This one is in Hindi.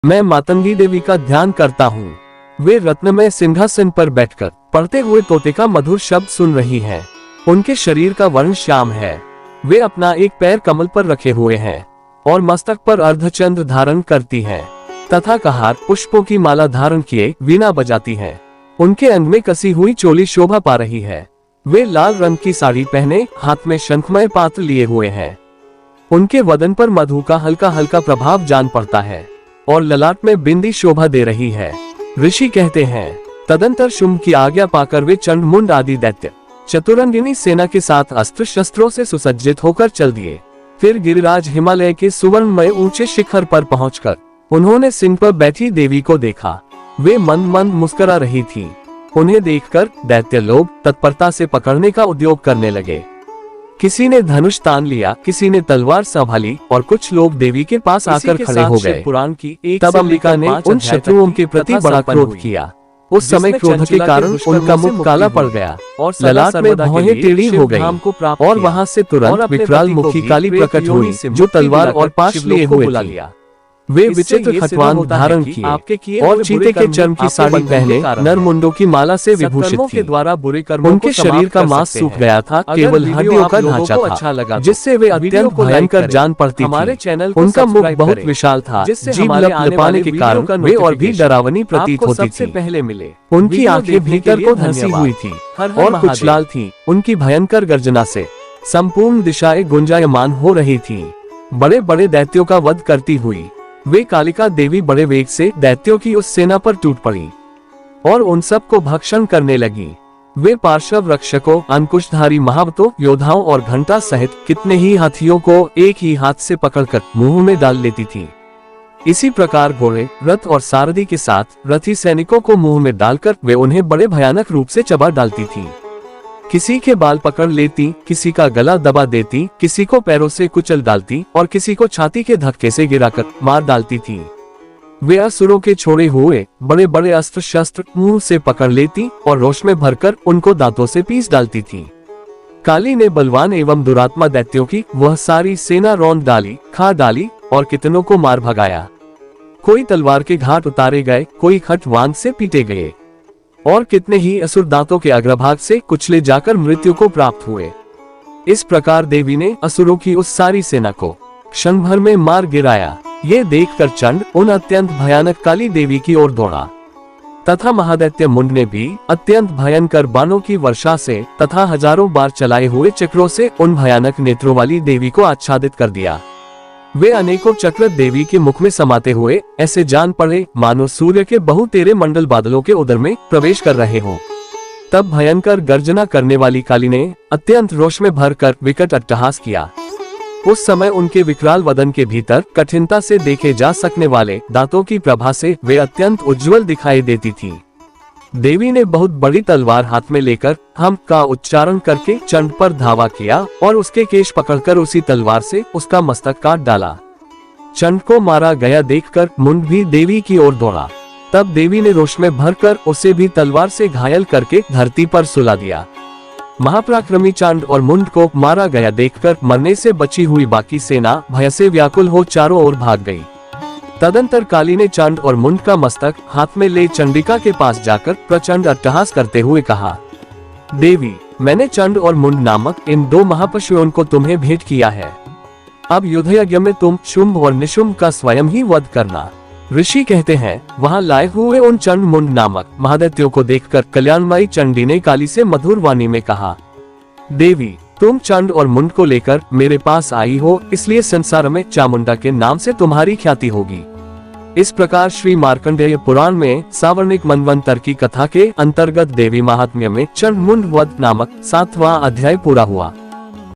मैं मातंगी देवी का ध्यान करता हूँ। वे रत्नमय सिंहासन पर बैठकर पढ़ते हुए तोते का मधुर शब्द सुन रही हैं। उनके शरीर का वर्ण श्याम है। वे अपना एक पैर कमल पर रखे हुए हैं और मस्तक पर अर्धचंद्र धारण करती हैं तथा कहार पुष्पों की माला धारण किए वीणा बजाती हैं। उनके अंग में कसी हुई चोली शोभा पा रही है। वे लाल रंग की साड़ी पहने हाथ में शंखमय पात्र लिए हुए हैं। उनके वदन पर मधु का हल्का हल्का प्रभाव जान पड़ता है और ललाट में बिंदी शोभा दे रही है। ऋषि कहते हैं, तदंतर शुंभ की आज्ञा पाकर वे चंड मुंड आदि दैत्य चतुरंगिनी सेना के साथ अस्त्र शस्त्रों से सुसज्जित होकर चल दिए। फिर गिरिराज हिमालय के सुवर्णमय ऊंचे शिखर पर पहुंचकर उन्होंने सिंह पर बैठी देवी को देखा। वे मंद मंद मुस्कुरा रही थीं। उन्हें देखकर दैत्य लोग तत्परता से पकड़ने का उद्योग करने लगे। किसी ने धनुष तान लिया, किसी ने तलवार संभाली और कुछ लोग देवी के पास आकर खड़े हो गए। पुराण की तब अंबिका ने उन शत्रुओं के प्रति बड़ा क्रोध किया। उस समय क्रोध के कारण उनका मुख काला पड़ गया और ललाट में भौहें टेढ़ी हो गई और वहां से तुरंत विकराल मुखी काली प्रकट हुई जो तलवार और पाश लिए हुए थी। वे विचित्र खटवान धारण किए और चीते के चर्म की साड़ी पहने नर मुंडों की माला से विभूषित थी। उनके शरीर का मांस सूख गया था, केवल हड्डियों का ढांचा था जिससे वे अत्यंत भयंकर जान पड़ती थी। उनका मुख बहुत विशाल था, जीभ लपलपाने के कारण वे और भी डरावनी प्रतीत होती थी। उनकी आंखें भीतर को धंसी हुई थी और कुछ लाल थी। उनकी भयंकर गर्जना से संपूर्ण दिशाएं गुंजायमान हो रही थी। बड़े बड़े दैत्यों का वध करती हुई वे कालिका देवी बड़े वेग से दैत्यों की उस सेना पर टूट पड़ी और उन सब को भक्षण करने लगी। वे पार्श्व रक्षकों, अंकुशधारी महावतों, योद्धाओं और घंटा सहित कितने ही हाथियों को एक ही हाथ से पकड़कर मुंह में डाल लेती थी। इसी प्रकार घोड़े, रथ और सारथी के साथ रथी सैनिकों को मुंह में डालकर वे उन्हें बड़े भयानक रूप से चबा डालती थी। किसी के बाल पकड़ लेती, किसी का गला दबा देती, किसी को पैरों से कुचल डालती और किसी को छाती के धक्के से गिराकर मार डालती थी। वे असुरों के छोड़े हुए बड़े बड़े अस्त्र शस्त्र मुंह से पकड़ लेती और रोष में भरकर उनको दांतों से पीस डालती थी। काली ने बलवान एवं दुरात्मा दैत्यों की वह सारी सेना रौंद डाली, खा डाली और कितनों को मार भगाया। कोई तलवार के घाट उतारे गए, कोई खटवान से पीटे गए और कितने ही असुर दांतों के अग्रभाग से कुचले जाकर मृत्यु को प्राप्त हुए। इस प्रकार देवी ने असुरों की उस सारी सेना को क्षण भर में मार गिराया। ये देखकर चंड उन अत्यंत भयानक काली देवी की ओर दौड़ा तथा महादैत्य मुंड ने भी अत्यंत भयंकर बाणों की वर्षा से तथा हजारों बार चलाए हुए चक्रों से उन भयानक नेत्रों वाली देवी को आच्छादित कर दिया। वे अनेकों चक्र देवी के मुख में समाते हुए ऐसे जान पड़े मानो सूर्य के बहुतेरे मंडल बादलों के उदर में प्रवेश कर रहे हों। तब भयंकर गर्जना करने वाली काली ने अत्यंत रोष में भरकर विकट अट्टहास किया। उस समय उनके विकराल वदन के भीतर कठिनता से देखे जा सकने वाले दांतों की प्रभा से वे अत्यंत उज्जवल दिखाई देती थी। देवी ने बहुत बड़ी तलवार हाथ में लेकर हम का उच्चारण करके चंड पर धावा किया और उसके केश पकड़कर उसी तलवार से उसका मस्तक काट डाला। चंड को मारा गया देखकर मुंड भी देवी की ओर दौड़ा। तब देवी ने रोष में भरकर उसे भी तलवार से घायल करके धरती पर सुला दिया। महापराक्रमी चंड और मुंड को मारा गया देखकर मरने से बची हुई बाकी सेना भय से व्याकुल हो चारों ओर भाग गई। तदंतर काली ने चंड और मुंड का मस्तक हाथ में ले चंडिका के पास जाकर प्रचंड अट्टहास करते हुए कहा, देवी, मैंने चंड और मुंड नामक इन दो महापशुओं को तुम्हें भेंट किया है। अब युद्ध यज्ञ में तुम शुंभ और निशुंभ का स्वयं ही वध करना। ऋषि कहते हैं, वहां लाए हुए उन चंड मुंड नामक महादैत्यों को देखकर कल्याणमयी चंडी ने काली से मधुर वाणी में कहा, देवी, तुम चंड और मुंड को लेकर मेरे पास आई हो, इसलिए संसार में चामुंडा के नाम से तुम्हारी ख्याति होगी। इस प्रकार श्री मार्कंडेय पुराण में सावर्णिक मनवंतर की कथा के अंतर्गत देवी महात्म्य में चंड मुंड वध नामक 7वां अध्याय पूरा हुआ।